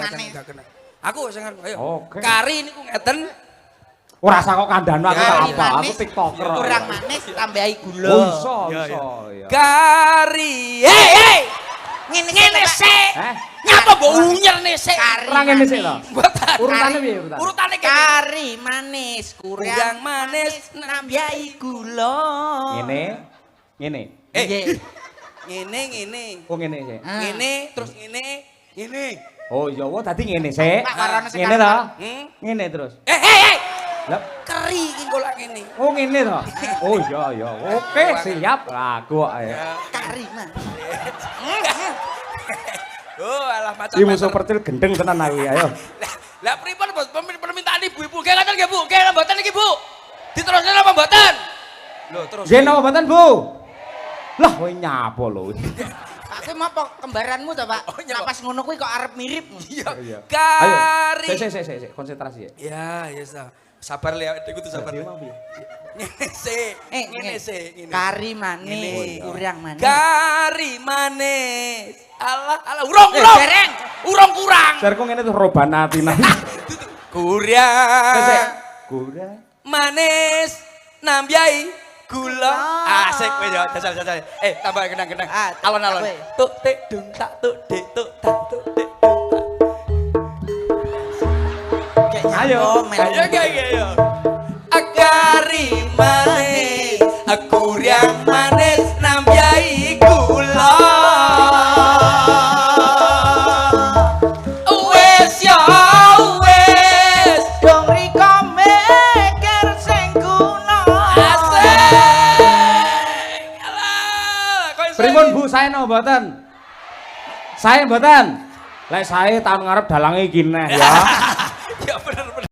manis. Aku sing ayo. Oke. Kari niku ngeten. Ora usah kok kandhanu aku Kari apa? Aku manis, TikToker. kurang manis tambahi gula. Oh, iso, Ya, iso. ya. Kari. Hei. Ngene sik. Eh, Nyapa mbok unyerne sik. Kari ora ngene sik to. Mboten. Urutane piye urutane? Urutane kene. Kari manis, Kurang manis nambahi gula. Ngene. Ngene. Nggih. Ngene. Oh ngene sik. Ngene terus ngene. Ngene. Oh iya, wah tadi ngene sik. Pak, karone sing Ngene to? Hmm? Ngene terus. Hei. Lah, Keri iki kok lak ngene. oh ngene to. Oh iya iya. Oke, siap. Aku kok ayo. Kari manis. Oh, alah macam. Iki musuh percil gendeng tenan aku ya, ayo. Lah pripun Bos permintaan ibu-ibu? Nggih ngoten nggih Bu. Nggih mboten iki Bu. Diterusne apa mboten? Lho, terus. Nggih napa mboten, Bu? Lah, kowe nyapa lho. Aku mau kembaranmu to, Pak. Oh, nyapa. Nah, pas ngono kuwi kok arep mirip. Iya. Ayo. Kari. Sik, konsentrasi ya. Ya, sabar le awake kudu sabar. Ngene sik. Ngene sik, ngene. Kari manis, kurang manis. Kari manis. Alah, urung. Dereng. Urung kurang. Jar kok ngene tuh robanatina. Kurang. Kurang. Manis nambyai gula. Asik kowe ya, dasar. Tambah kenang-kenang. Alon-alon. Tuk tik dung tak tuk dik tuk tak tuk dik. Ayo. Ayo. Kari manis, kurang manis nambyai gula. Wes ya wes. Dong riko mikir sing kuno. Pripun Bu, sae no mboten? Sae mboten? Lek sae tahun ngarep dalange iki neh ya.